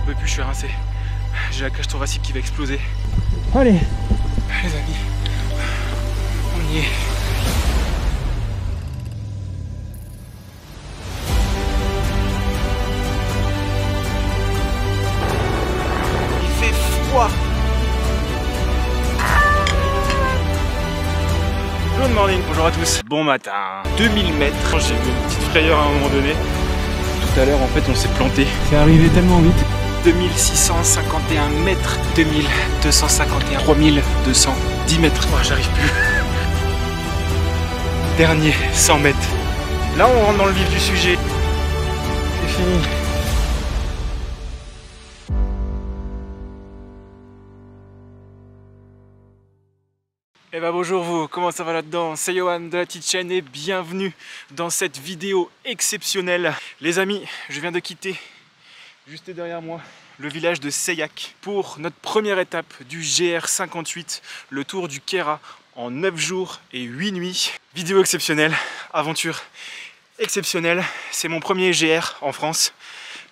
peux plus, je suis rincé. J'ai la cage thoracique qui va exploser. Allez Les amis, on y est. Il fait froid. Good morning, bonjour à tous. Bon matin. 2000 mètres. J'ai eu une petite frayeur à un moment donné. Tout à l'heure, en fait, on s'est planté. C'est arrivé tellement vite. 2651 mètres, 2251, 3210 mètres. Oh, j'arrive plus. Dernier 100 mètres. Là, on rentre dans le vif du sujet. C'est fini. Eh ben bonjour vous, comment ça va là-dedans? C'est Johan de la petite chaîne et bienvenue dans cette vidéo exceptionnelle. Les amis, je viens de quitter juste derrière moi le village de Seilhac pour notre première étape du GR58, le tour du Kéra en 9 jours et 8 nuits. Vidéo exceptionnelle, aventure exceptionnelle. C'est mon premier GR en France.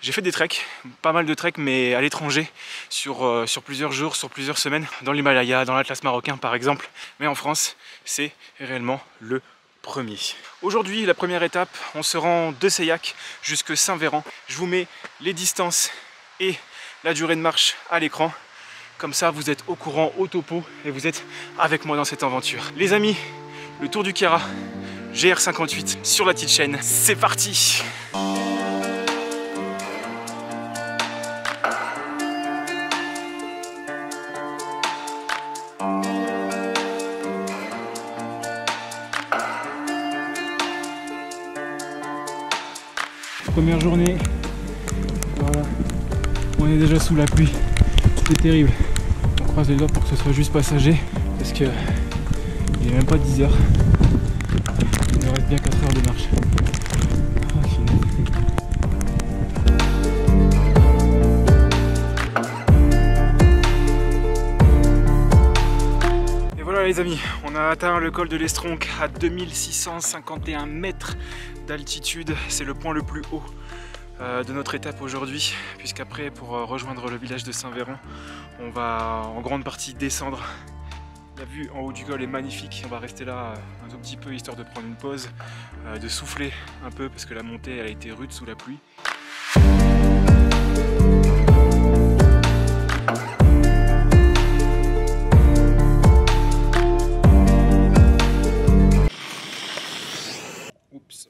J'ai fait des treks, pas mal de treks, mais à l'étranger, sur plusieurs jours, sur plusieurs semaines, dans l'Himalaya, dans l'Atlas marocain par exemple. Mais en France, c'est réellement le premier. Aujourd'hui, la première étape, on se rend de Seilhac jusque Saint-Véran. Je vous mets les distances et la durée de marche à l'écran. Comme ça, vous êtes au courant, au topo, et vous êtes avec moi dans cette aventure. Les amis, le tour du Kéra, GR58 sur la petite chaîne, c'est parti! Première journée, voilà, on est déjà sous la pluie, c'est terrible. On croise les doigts pour que ce soit juste passager, parce que il n'est même pas 10 heures, il nous reste bien 4 heures de marche. Et voilà les amis, on a atteint le col de l'Estronque à 2651 mètres d'altitude. C'est le point le plus haut de notre étape aujourd'hui, puisqu'après pour rejoindre le village de Saint-Véran, on va en grande partie descendre. La vue en haut du col est magnifique, on va rester là un tout petit peu histoire de prendre une pause, de souffler un peu parce que la montée elle a été rude sous la pluie. Oups.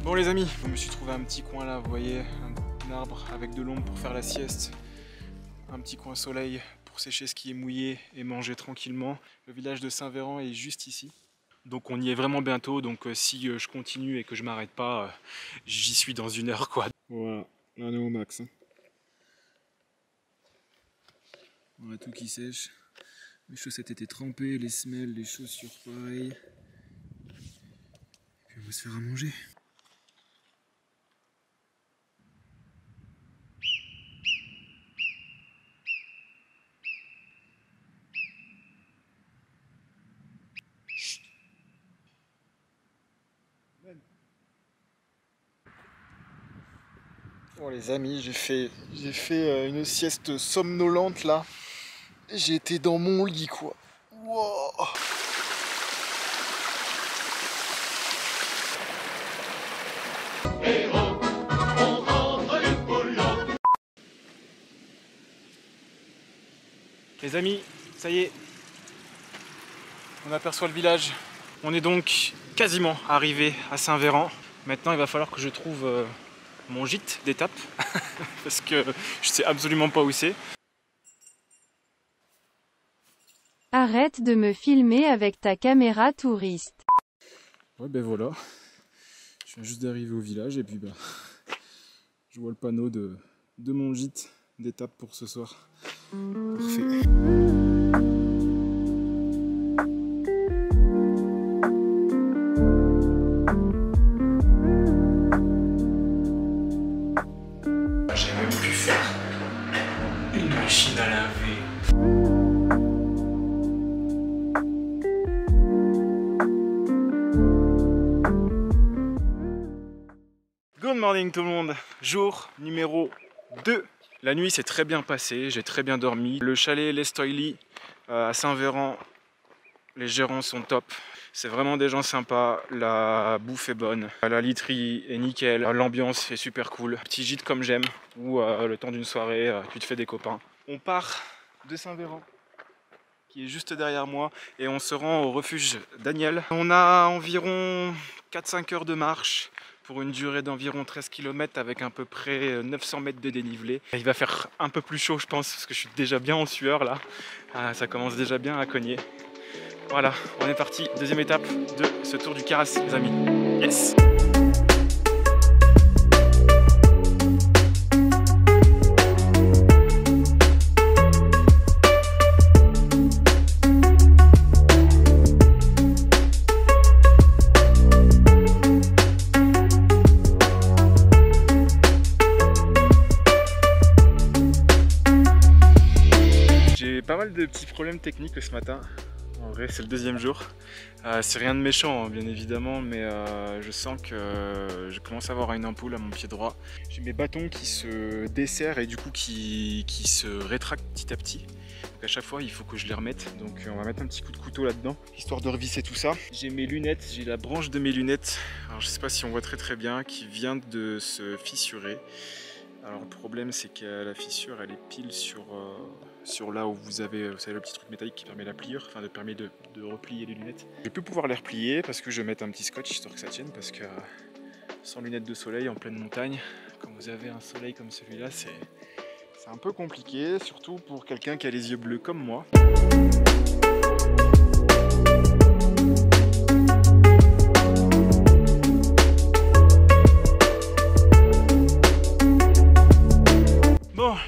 Bon les amis, je me suis trouvé un petit coin là, vous voyez, un arbre avec de l'ombre pour faire la sieste, un petit coin soleil pour sécher ce qui est mouillé et manger tranquillement. Le village de Saint-Véran est juste ici, donc on y est vraiment bientôt, donc si je continue et que je m'arrête pas, j'y suis dans 1 heure quoi. Voilà, là on est au max. Hein. On a tout qui sèche, mes chaussettes étaient trempées, les semelles, les chaussures pareil, et puis on va se faire à manger. Bon les amis, j'ai fait une sieste somnolente là. J'ai été dans mon lit quoi. Wow. Les amis, ça y est, on aperçoit le village. On est donc quasiment arrivé à Saint-Véran. Maintenant il va falloir que je trouve mon gîte d'étape parce que je sais absolument pas où c'est. Arrête de me filmer avec ta caméra touriste. Ouais ben voilà, je viens juste d'arriver au village et puis bah je vois le panneau de mon gîte d'étape pour ce soir. Parfait. J'ai même pu faire une machine à laver. morning tout le monde, jour numéro 2. La nuit s'est très bien passée, j'ai très bien dormi. Le chalet l'Estoyli à Saint-Véran, les gérants sont top. C'est vraiment des gens sympas, la bouffe est bonne, la literie est nickel, l'ambiance est super cool. Petit gîte comme j'aime, où le temps d'une soirée, tu te fais des copains. On part de Saint-Véran, qui est juste derrière moi, et on se rend au refuge Daniel. On a environ 4-5 heures de marche pour une durée d'environ 13 km avec à peu près 900 mètres de dénivelé. Il va faire un peu plus chaud je pense, parce que je suis déjà bien en sueur là. Ça commence déjà bien à cogner. Voilà, on est parti, deuxième étape de ce tour du Caras les amis. Yes! J'ai pas mal de petits problèmes techniques ce matin. En vrai, c'est le deuxième jour. C'est rien de méchant, hein, bien évidemment, mais je sens que je commence à avoir une ampoule à mon pied droit. J'ai mes bâtons qui se desserrent et du coup qui se rétractent petit à petit. Donc à chaque fois, il faut que je les remette. Donc on va mettre un petit coup de couteau là-dedans, histoire de revisser tout ça. J'ai mes lunettes, j'ai la branche de mes lunettes. Alors je sais pas si on voit très bien, qui vient de se fissurer. Alors le problème c'est que la fissure elle est pile sur là où vous avez le petit truc métallique qui permet la pliure, enfin de permet de replier les lunettes. Je vais plus pouvoir les replier parce que je vais mettre un petit scotch histoire que ça tienne, parce que sans lunettes de soleil en pleine montagne, quand vous avez un soleil comme celui-là, c'est un peu compliqué, surtout pour quelqu'un qui a les yeux bleus comme moi.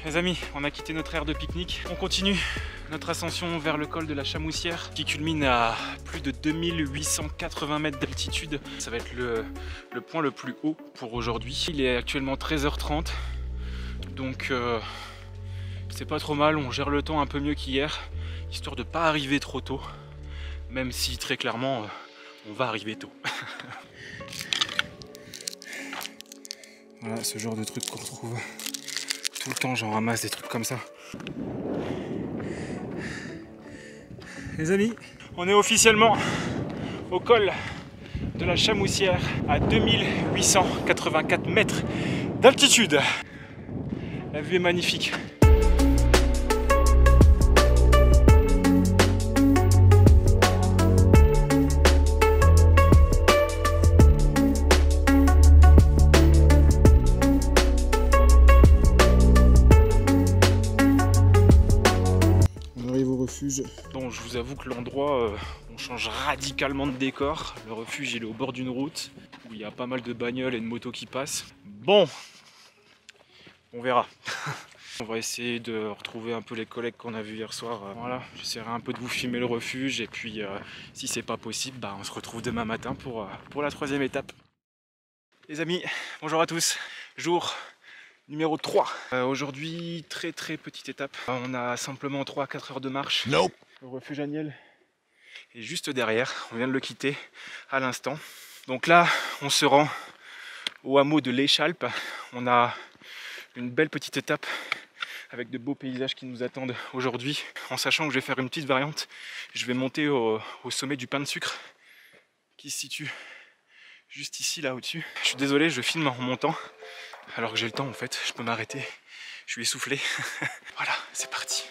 Les amis, on a quitté notre aire de pique-nique. On continue notre ascension vers le col de la Chamoussière qui culmine à plus de 2880 mètres d'altitude. Ça va être le point le plus haut pour aujourd'hui. Il est actuellement 13h30, donc c'est pas trop mal. On gère le temps un peu mieux qu'hier, histoire de pas arriver trop tôt, même si très clairement on va arriver tôt. Voilà, ce genre de truc qu'on retrouve tout le temps, j'en ramasse des trucs comme ça. Les amis, on est officiellement au col de la Chamoussière à 2884 mètres d'altitude. La vue est magnifique. Bon, je vous avoue que l'endroit, on change radicalement de décor. Le refuge il est au bord d'une route où il y a pas mal de bagnoles et de motos qui passent. Bon, on verra. On va essayer de retrouver un peu les collègues qu'on a vus hier soir. Voilà, j'essaierai un peu de vous filmer le refuge et puis si c'est pas possible, on se retrouve demain matin pour la troisième étape. Les amis, bonjour à tous. Jour numéro 3. Aujourd'hui, très petite étape. On a simplement 3-4 heures de marche. Nope. Le refuge Daniel est juste derrière. On vient de le quitter à l'instant. Donc là, on se rend au hameau de l'Échalpe. On a une belle petite étape avec de beaux paysages qui nous attendent aujourd'hui. En sachant que je vais faire une petite variante. Je vais monter au sommet du Pain de Sucre qui se situe juste ici, là au-dessus. Je suis désolé, je filme en montant. Alors que j'ai le temps en fait, je peux m'arrêter, je suis essoufflé. Voilà, c'est parti.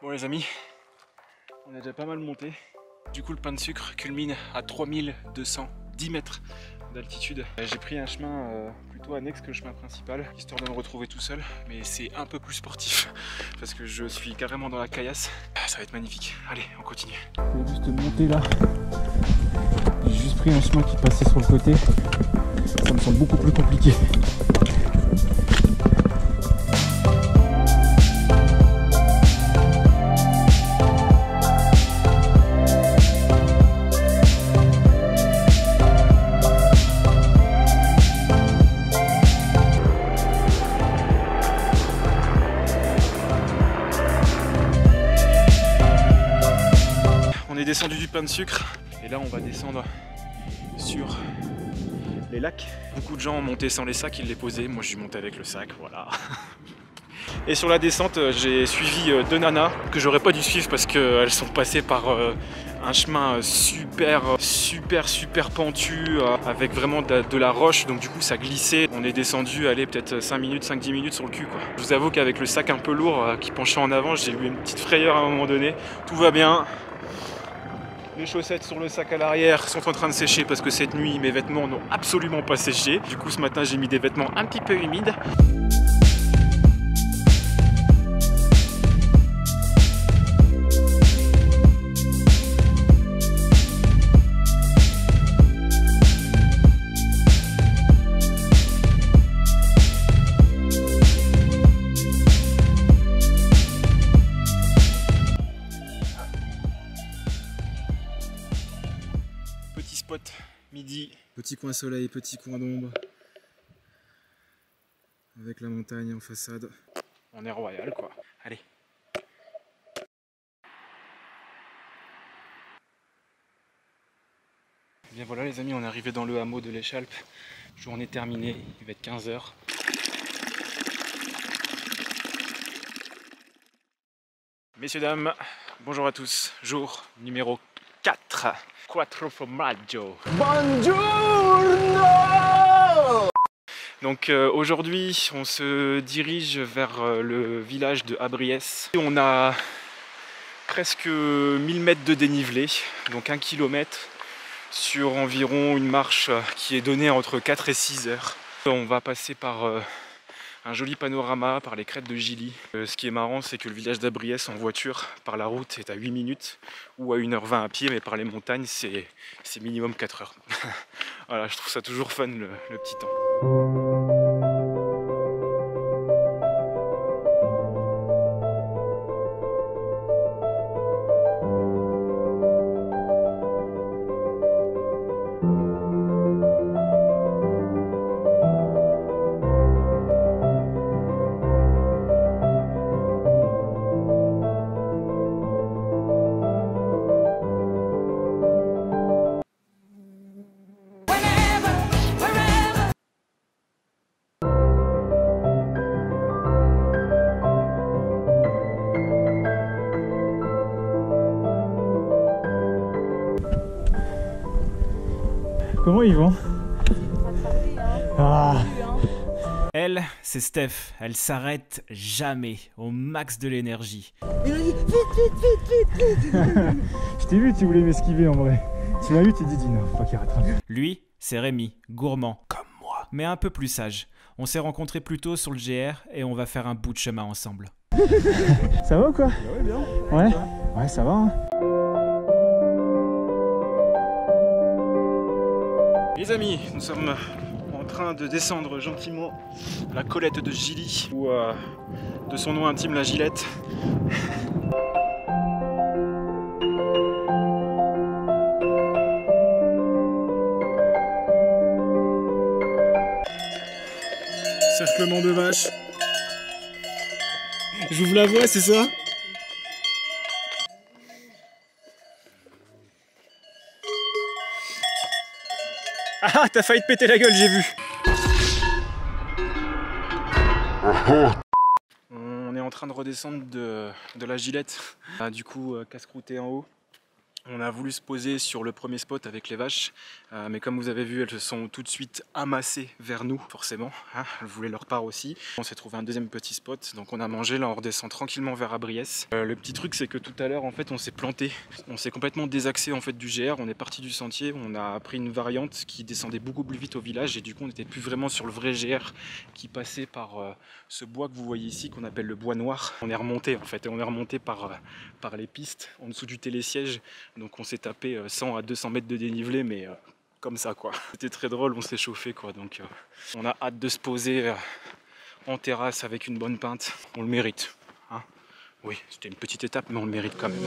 Bon les amis, on a déjà pas mal monté. Du coup le Pain de Sucre culmine à 3210 mètres d'altitude. J'ai pris un chemin plutôt annexe que le chemin principal, histoire de me retrouver tout seul, mais c'est un peu plus sportif parce que je suis carrément dans la caillasse. Ça va être magnifique. Allez, on continue. Je vais juste monter là. J'ai juste pris un chemin qui passait sur le côté. Ça me semble beaucoup plus compliqué. descendu du pain de sucre et là on va descendre sur les lacs. Beaucoup de gens ont monté sans les sacs, ils les posaient. Moi je suis monté avec le sac, voilà. Et sur la descente, j'ai suivi deux nanas que j'aurais pas dû suivre parce qu'elles sont passées par un chemin super pentu avec vraiment de la roche, donc du coup ça glissait. On est descendu, allez, peut-être 5-10 minutes sur le cul quoi. Je vous avoue qu'avec le sac un peu lourd qui penchait en avant, j'ai eu une petite frayeur à un moment donné. Tout va bien. Les chaussettes sur le sac à l'arrière sont en train de sécher parce que cette nuit mes vêtements n'ont absolument pas séché. Du coup ce matin j'ai mis des vêtements un petit peu humides. Petit spot midi, petit coin soleil, petit coin d'ombre, avec la montagne en façade. On est royal quoi, allez. Bien voilà les amis, on est arrivé dans le hameau de l'Échalpe. Journée terminée, il va être 15 h. Messieurs, dames, bonjour à tous, jour numéro 4. Quattro formaggio. Buongiorno! Donc aujourd'hui, on se dirige vers le village de Abriès. On a presque 1000 mètres de dénivelé, donc 1 km sur environ une marche qui est donnée entre 4 et 6 heures. On va passer par un joli panorama, par les crêtes de Gilly. Ce qui est marrant, c'est que le village d'Abriès en voiture, par la route, est à 8 minutes ou à 1h20 à pied, mais par les montagnes, c'est minimum 4 heures. Voilà, je trouve ça toujours fun le petit temps. Comment ils vont? Ah. Elle, c'est Steph, elle s'arrête jamais, au max de l'énergie. Je t'ai vu, tu voulais m'esquiver en vrai. Tu m'as vu, tu t'es dit non, faut pas qu'il rattrape. Lui, c'est Rémi, gourmand, comme moi, mais un peu plus sage. On s'est rencontrés plus tôt sur le GR et on va faire un bout de chemin ensemble. Ça va ou quoi? Ouais, bien. Ouais, ouais, ça va. Hein. Les amis, nous sommes en train de descendre gentiment la colette de Gilly, ou de son nom intime la Gillette. Cerclement de vaches. J'ouvre la voie, c'est ça? Ah, t'as failli te péter la gueule, j'ai vu. On est en train de redescendre de la Gillette. Du coup, casse-croûté en haut. On a voulu se poser sur le premier spot avec les vaches, mais comme vous avez vu, elles se sont tout de suite amassées vers nous, forcément. Hein, elles voulaient leur part aussi. On s'est trouvé un deuxième petit spot, donc on a mangé, là on redescend tranquillement vers Abriès. Le petit truc, c'est que tout à l'heure, en fait, on s'est planté. On s'est complètement désaxé en fait du GR, on est parti du sentier, on a pris une variante qui descendait beaucoup plus vite au village, et du coup on n'était plus vraiment sur le vrai GR qui passait par ce bois que vous voyez ici, qu'on appelle le bois noir. On est remonté en fait, et on est remonté par les pistes, en dessous du télésiège. Donc on s'est tapé 100 à 200 mètres de dénivelé, mais comme ça quoi. C'était très drôle, on s'est chauffé quoi. Donc on a hâte de se poser en terrasse avec une bonne pinte. On le mérite. Hein, oui, c'était une petite étape, mais on le mérite quand même.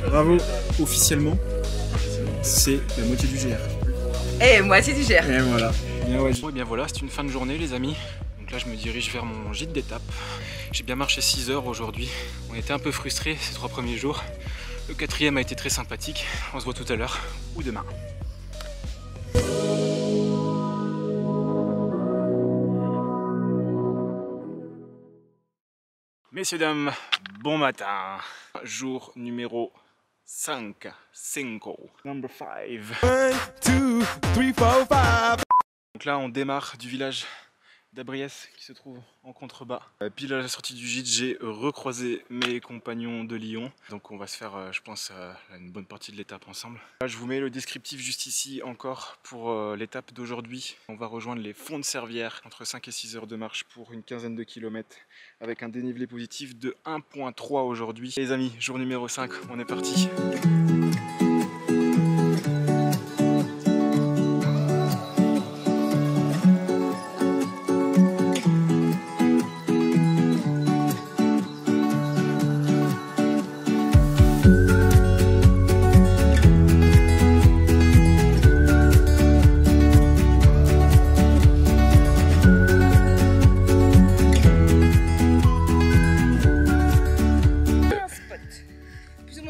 Bravo. Officiellement, c'est la moitié du GR. Et moitié du GR. Et voilà. Bien, ouais. Et bien voilà, c'est une fin de journée les amis. Donc là je me dirige vers mon gîte d'étape. J'ai bien marché 6 heures aujourd'hui. On était un peu frustrés ces 3 premiers jours. Le 4e a été très sympathique. On se voit tout à l'heure ou demain. Messieurs, dames, bon matin. Jour numéro 5. Number 5. 1, 2, 3, 4, 5. Donc là on démarre du village d'Abriès qui se trouve en contrebas. Pile à la sortie du gîte, j'ai recroisé mes compagnons de Lyon. Donc on va se faire, je pense, une bonne partie de l'étape ensemble. Là, je vous mets le descriptif juste ici encore pour l'étape d'aujourd'hui. On va rejoindre les Fonds de Servières, entre 5 et 6 heures de marche pour une quinzaine de kilomètres avec un dénivelé positif de 1.3 aujourd'hui. Les amis, jour numéro 5, on est parti.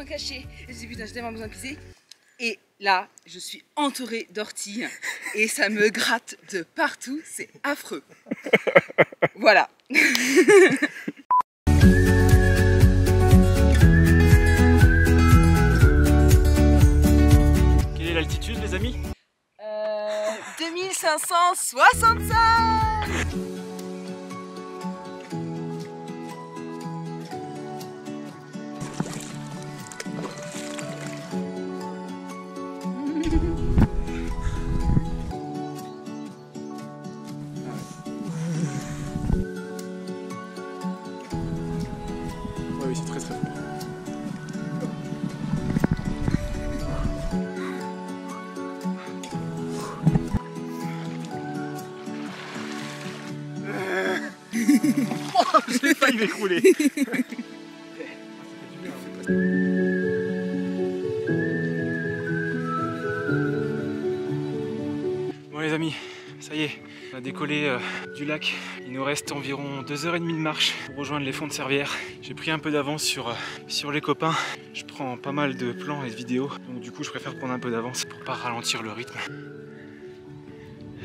Caché. Je me dis putain, j'ai tellement besoin de pisser. Et là, je suis entourée d'orties et ça me gratte de partout. C'est affreux. Voilà. Quelle est l'altitude les amis? 2565. Oui, c'est très très fort. J'ai failli m'écrouler. Bon les amis, ça y est, on a décollé du lac. Il nous reste environ 2h30 de marche pour rejoindre les Fonds de Servières. J'ai pris un peu d'avance sur les copains. Je prends pas mal de plans et de vidéos, donc du coup je préfère prendre un peu d'avance pour pas ralentir le rythme.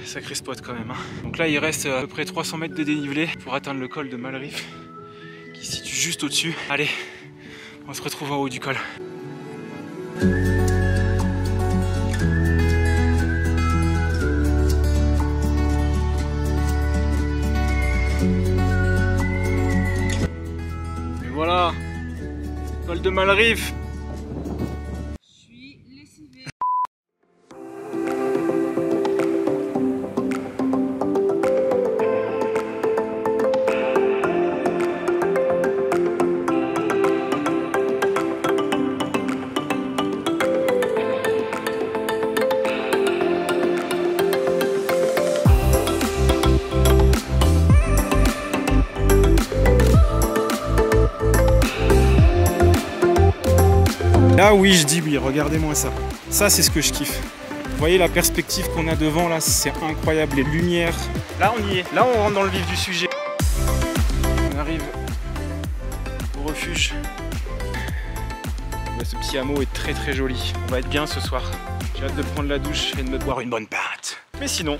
Sacré spot quand même, hein. Donc là il reste à peu près 300 mètres de dénivelé pour atteindre le col de Malrive qui se situe juste au-dessus. Allez, on se retrouve en haut du col. Et voilà, col de Malrive. Je suis lessivée. Là oui je dis oui, regardez-moi ça. Ça c'est ce que je kiffe. Vous voyez la perspective qu'on a devant là, c'est incroyable, les lumières. Là on y est, là on rentre dans le vif du sujet. On arrive au refuge. Ce petit hameau est très très joli. On va être bien ce soir. J'ai hâte de prendre la douche et de me boire une bonne pinte. Mais sinon,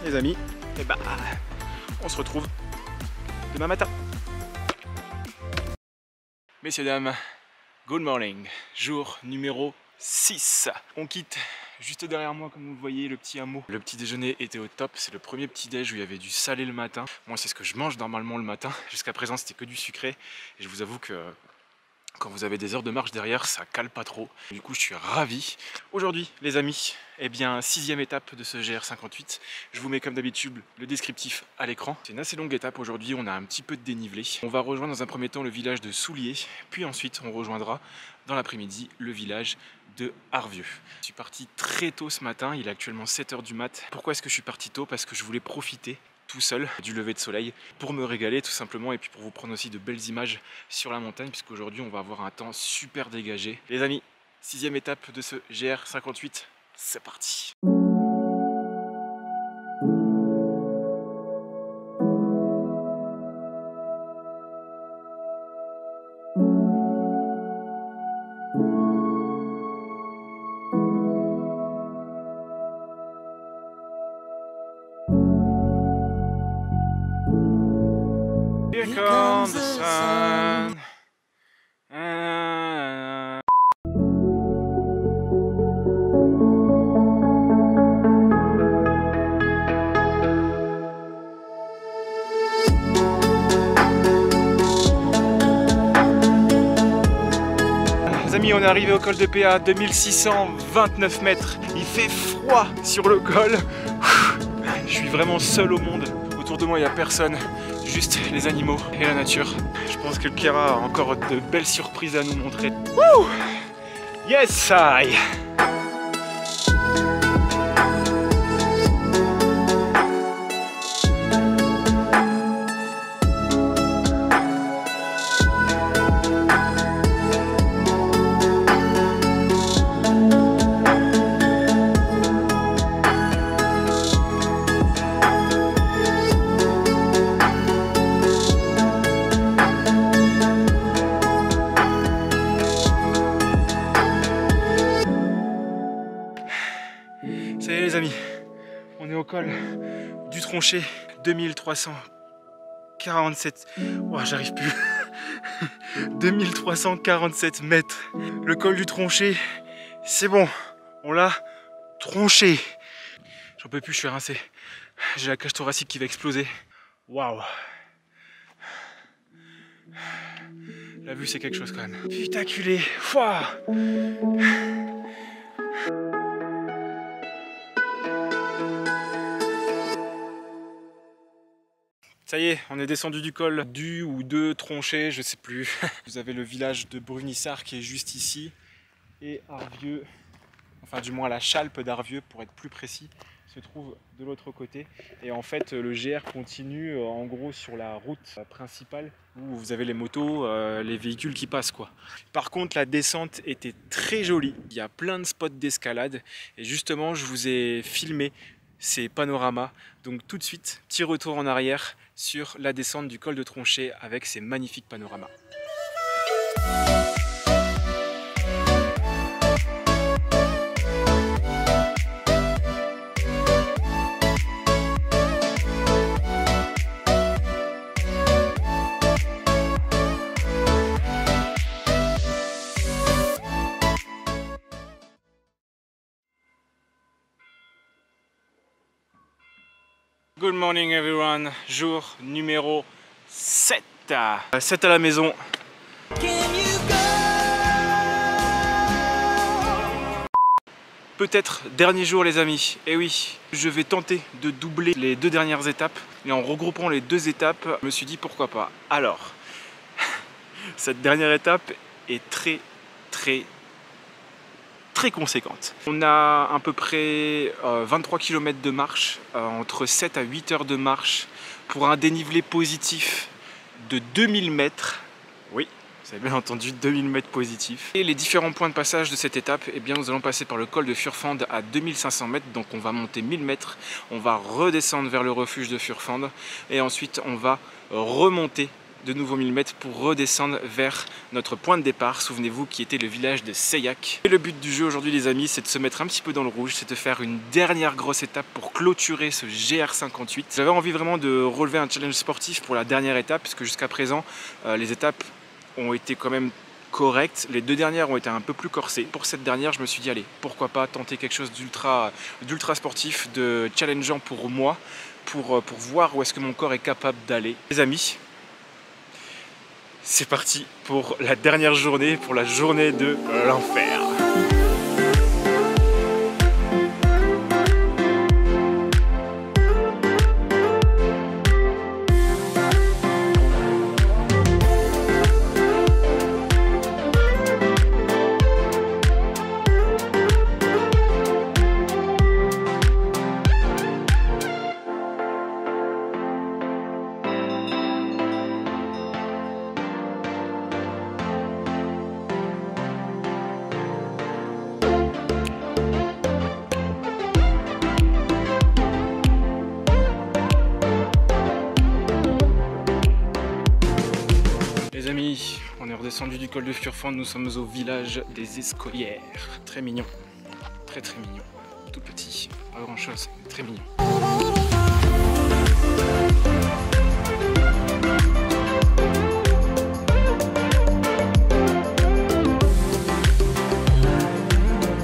les amis, eh ben, on se retrouve demain matin. Messieurs, dames, good morning, jour numéro 6. On quitte juste derrière moi, comme vous le voyez, le petit hameau. Le petit déjeuner était au top, c'est le premier petit déj où il y avait du salé le matin. Moi c'est ce que je mange normalement le matin, jusqu'à présent c'était que du sucré. Et je vous avoue que quand vous avez des heures de marche derrière, ça cale pas trop. Du coup je suis ravi. Aujourd'hui les amis, eh bien 6e étape de ce GR58. Je vous mets comme d'habitude le descriptif à l'écran. C'est une assez longue étape aujourd'hui, on a un petit peu de dénivelé. On va rejoindre dans un premier temps le village de Soulier, puis ensuite on rejoindra dans l'après-midi le village de Harvieux. Je suis parti très tôt ce matin, il est actuellement 7 h du mat. Pourquoi est-ce que je suis parti tôt? Parce que je voulais profiter tout seul du lever de soleil pour me régaler tout simplement et puis pour vous prendre aussi de belles images sur la montagne puisqu'aujourd'hui on va avoir un temps super dégagé. Les amis, 6e étape de ce GR58, c'est parti. Here comes the sun. Les amis, on est arrivé au col de PA, 2629 mètres. Il fait froid sur le col. Je suis vraiment seul au monde. Autour de moi, il n'y a personne. Juste les animaux et la nature. Je pense que le Kera a encore de belles surprises à nous montrer. Wouh! Yes, I! Ça y est les amis, on est au col du Tronchet, 2347, oh, j'arrive plus, 2347 mètres. Le col du Tronchet, c'est bon, on l'a tronché. J'en peux plus, je suis rincé. J'ai la cage thoracique qui va exploser. Waouh. La vue c'est quelque chose quand même. Putaculé, waouh. Ça y est, on est descendu du col du ou de Tronchet, je sais plus. Vous avez le village de Brunissart qui est juste ici. Et Arvieux, enfin du moins la chalpe d'Arvieux pour être plus précis, se trouve de l'autre côté. Et en fait le GR continue en gros sur la route principale où vous avez les motos, les véhicules qui passent quoi. Par contre la descente était très jolie, il y a plein de spots d'escalade et justement je vous ai filmé ces panoramas. Donc tout de suite, petit retour en arrière sur la descente du col de Tronchet avec ces magnifiques panoramas. Good morning everyone, jour numéro 7. 7 à la maison. Peut-être dernier jour les amis, et oui, je vais tenter de doubler les 2 dernières étapes. Et en regroupant les 2 étapes, je me suis dit pourquoi pas. Alors, cette dernière étape est très conséquente. On a à peu près 23 km de marche, entre 7 à 8 heures de marche pour un dénivelé positif de 2000 mètres. Oui, vous avez bien entendu, 2000 mètres positifs. Et les différents points de passage de cette étape, eh bien, nous allons passer par le col de Furfande à 2500 mètres, donc on va monter 1000 mètres, on va redescendre vers le refuge de Furfande et ensuite on va remonter de nouveau 1000 mètres pour redescendre vers notre point de départ, souvenez-vous, qui était le village de Seillac. Et le but du jeu aujourd'hui les amis, c'est de se mettre un petit peu dans le rouge, c'est de faire une dernière grosse étape pour clôturer ce GR58. J'avais envie vraiment de relever un challenge sportif pour la dernière étape, puisque jusqu'à présent, les étapes ont été quand même correctes. Les 2 dernières ont été un peu plus corsées. Pour cette dernière, je me suis dit, allez, pourquoi pas tenter quelque chose d'ultra sportif, de challengeant pour moi, pour voir où est-ce que mon corps est capable d'aller. Les amis, c'est parti pour la dernière journée, pour la journée de l'enfer. amis, on est redescendu du col de Furfan, nous sommes au village des Escolières. Très mignon, très mignon, tout petit, pas grand chose, mais très mignon.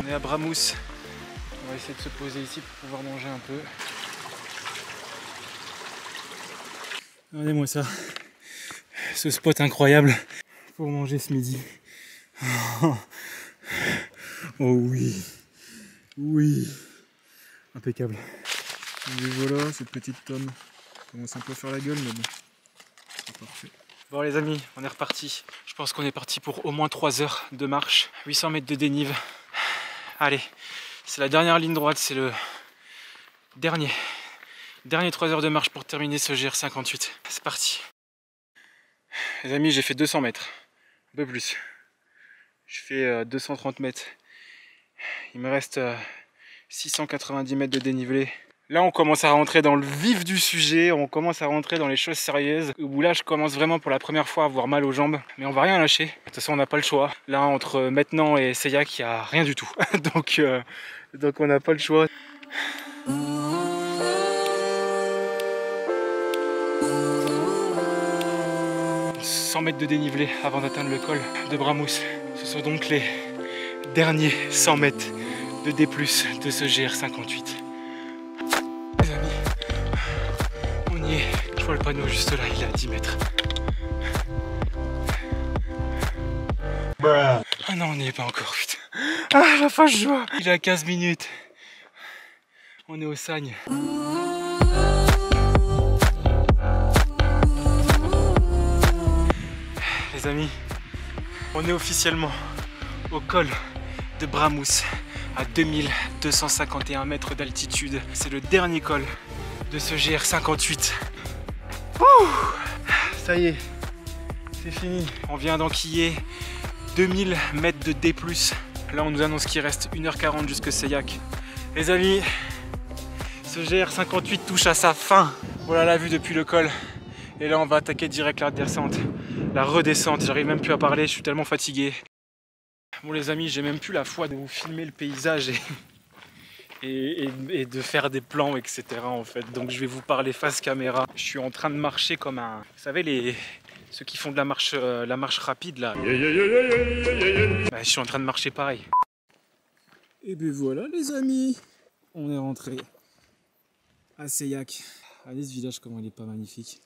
On est à Bramous, on va essayer de se poser ici pour pouvoir manger un peu. Regardez-moi ça, ce spot incroyable pour manger ce midi. Oh oui, oui, impeccable. Et voilà, cette petite tome commence un peu à faire la gueule, mais bon, c'est parfait. Bon les amis, on est reparti. Je pense qu'on est parti pour au moins 3 heures de marche, 800 mètres de dénive. Allez, c'est la dernière ligne droite, c'est le dernier 3 heures de marche pour terminer ce GR58. C'est parti. Les amis, j'ai fait 200 mètres, un peu plus. Je fais 230 mètres. Il me reste 690 mètres de dénivelé. Là, on commence à rentrer dans le vif du sujet, on commence à rentrer dans les choses sérieuses, où là, je commence vraiment pour la première fois à avoir mal aux jambes. Mais on va rien lâcher. De toute façon, on n'a pas le choix. Là, entre maintenant et Seilhac, il n'y a rien du tout. donc on n'a pas le choix. 100 mètres de dénivelé avant d'atteindre le col de Bramous. Ce sont donc les derniers 100 mètres de D+, de ce GR58. Les amis, on y est. Je vois le panneau juste là, il est à 10 mètres. Ah non, on n'y est pas encore, putain. Ah, la fin, je vois. Il est à 15 minutes. On est au Sagne. Les amis, on est officiellement au col de Bramous à 2251 mètres d'altitude. C'est le dernier col de ce GR58. Ouh, ça y est, c'est fini. On vient d'enquiller 2000 mètres de D+. Là, on nous annonce qu'il reste 1h40 jusqu'à Seilhac. Les amis, ce GR58 touche à sa fin. Voilà la vue depuis le col. Et là, on va attaquer direct la descente. La redescente, j'arrive même plus à parler, je suis tellement fatigué. Bon les amis, j'ai même plus la foi de vous filmer le paysage et de faire des plans, etc. en fait. Donc je vais vous parler face caméra. Je suis en train de marcher comme un... Vous savez, ceux qui font de la marche rapide là. Bah, je suis en train de marcher pareil. Et bien voilà les amis, on est rentré à Seilhac. Regardez ce village, comment il est pas magnifique,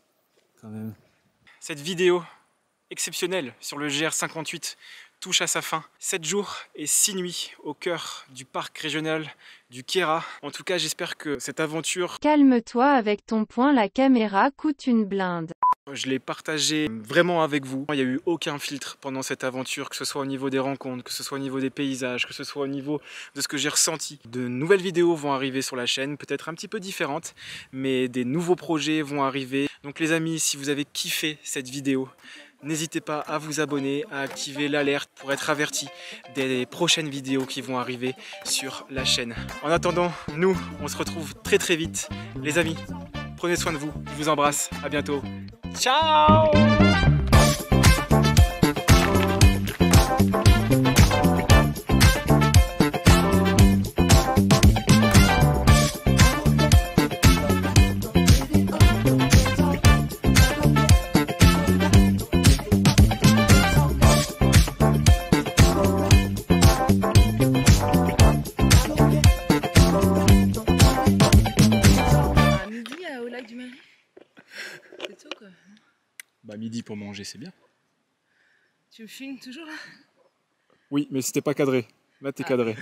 quand même. Cette vidéo exceptionnelle sur le GR58 touche à sa fin. 7 jours et 6 nuits au cœur du parc régional du Queyras. En tout cas, j'espère que cette aventure... Calme-toi avec ton poing, la caméra coûte une blinde. Je l'ai partagé vraiment avec vous. Il n'y a eu aucun filtre pendant cette aventure, que ce soit au niveau des rencontres, que ce soit au niveau des paysages, que ce soit au niveau de ce que j'ai ressenti. De nouvelles vidéos vont arriver sur la chaîne, peut-être un petit peu différentes, mais des nouveaux projets vont arriver. Donc les amis, si vous avez kiffé cette vidéo, n'hésitez pas à vous abonner, à activer l'alerte pour être averti des prochaines vidéos qui vont arriver sur la chaîne. En attendant, nous, on se retrouve très vite. Les amis, prenez soin de vous, je vous embrasse, à bientôt. Ciao! Bah midi pour manger, c'est bien. Tu me filmes toujours là? Oui, mais c'était pas cadré. Là, t'es cadré.